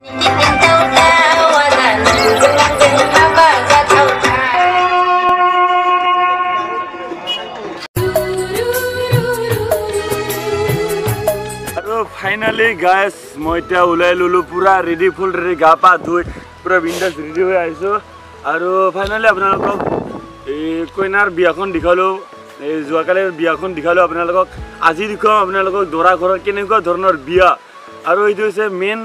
Finally guys, মই এতিয়া উলাই ললো পুৰা ৰেডি ফুল ৰেডি গা পা ধুই পুৰা বিন্দাস ৰেডি হৈ আইছো আৰু ফাইনালি আপোনালোকক এই কইনাৰ বিয়াখন দেখালো এই জুৱাকালেৰ বিয়াখন দেখালো আপোনালোকক আজি দেখো আপোনালোকক দৰা ঘৰৰ কেনেকুৱা ধৰণৰ বিয়া আৰু এইটো হৈছে মেইন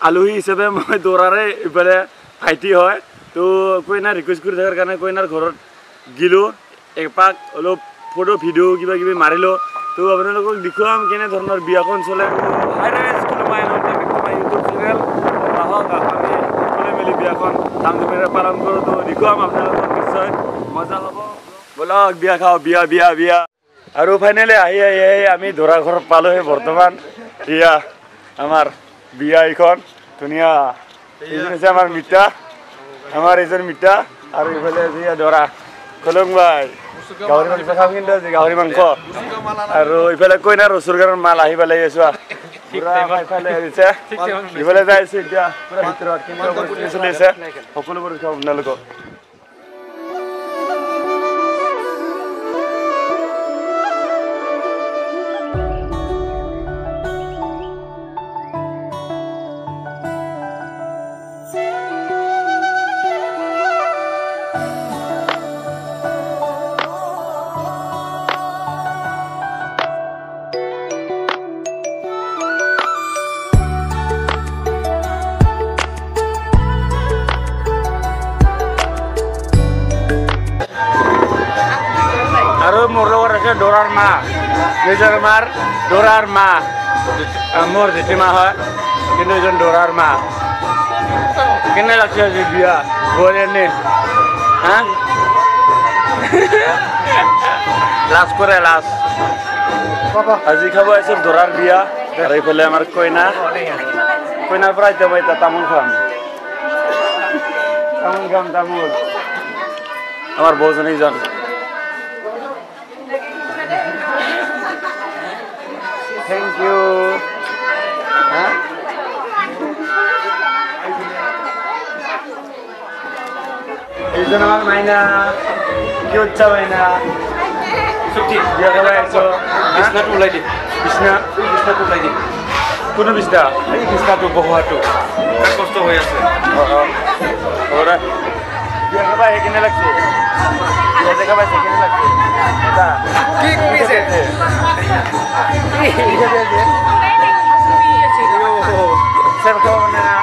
আলহী হিচাপে মই দৰাৰে ইফালে ভাইটি হয় তো কইনা ৰিকুৱেষ্ট কৰি থাকাৰ কাৰণে কইনাৰ ঘৰত গিলো একপাক অলপ ফটো ভিডিও কিবা কিবি মাৰিলো তো আপোনালোকক দেখুৱাম কেনে ধৰণৰ বিয়াখন চলে হাইৰাইজ কোনোবাই নহয় ইউটিউব চেনেল আহক আমি সকলোৱে মিলি বিয়াখন ধামধুমেৰে পালন কৰোঁ তো দেখুৱাম আপোনালোকক নিশ্চয় মজা হ'ব বলক বিয়া খাওঁ বিয়া বিয়া বিয়া আৰু ফাইনেলি আহি আমি দৰা ঘৰত পালোহে বৰ্তমান এয়া আমাৰ বিয়া এইখন ধুনীয়া এইজন হৈছে আমাৰ মিতা আমাৰ এইজন মিতা আৰু ইফালে আছে দৰা কলং ভাই গাহৰি মাংস খাম কিন্তু আজি গাহৰি মাংস আৰু ইফালে কইনাৰ ৰসুৰগাৰৰ মাল আহি পেলাই আছো ইফালে আহিছে ইফালে যাই আছো এতিয়া পুৰা ভিতৰত কেনেকুৱা পৰিস্থিতি চলি আছে সকলোবোৰ চাওঁ আপোনালোকক মোৰ লগত আছে দৰাৰ মা নিজৰ মাৰ দৰাৰ মা মোৰ জেঠিমা হয় কিন্তু এজন দৰাৰ মা কেনে লাগছে আজি বিয়া গ'লে নে হা লাজ কৰে লাজ আজি খাব আহিছো দৰাৰ বিয়া আৰু এইফালে আমাৰ কইনাৰ পৰা এতিয়া মই তামোল খাম তামোল আমাৰ বৌজনীজন Thank you. Huh? Is the name Maina? Cute cha Maina. Suti. Dia kau itu. Bisna tu lagi. Bisna tu lagi. Kuno bisna. Ini bisna tu bawa tu. Tak kosto hoya se. Orang. Dia kau baik ini lagi. Dia kau baik ini lagi. Kita. Kik bisa. Saya kau mana?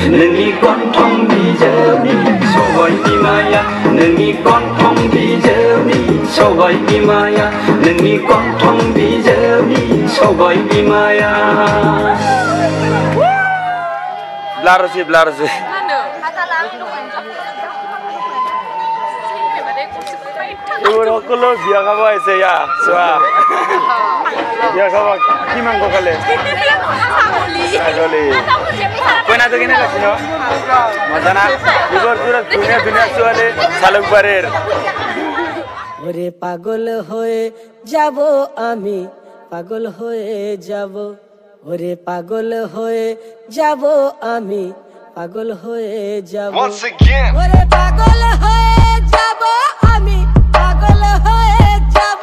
Nengi kontong bijami sawai imaya nengi kontong bijami sawai imaya nengi kontong bijami sawai imaya blarasi Uro kolo biya ka ba isa ya swa বিয়া খাব কি মাংস খালে ছাগলী কইনাটো কেনে লাগছে ন মজা না এবার পুরো দুনিয়া দুনিয়া চলে শালুকবাড়ির ওরে পাগল হয়ে যাব আমি পাগল হয়ে যাব ওরে পাগল হয়ে যাব আমি পাগল হয়ে যাব ওরে পাগল হয়ে যাব আমি পাগল হয়ে যাব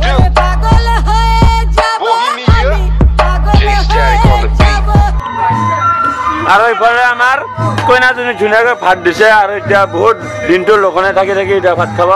ওরে পাগল হয়ে যাব আমি পাগল হয়ে যাব আর ওইপরে আমার কইনাজনী ধুনীয়াকৈ ভাত দিছে আৰু এতিয়া বহুত দিনটো লঘনে থাকি থাকি এতিয়া ভাত খাব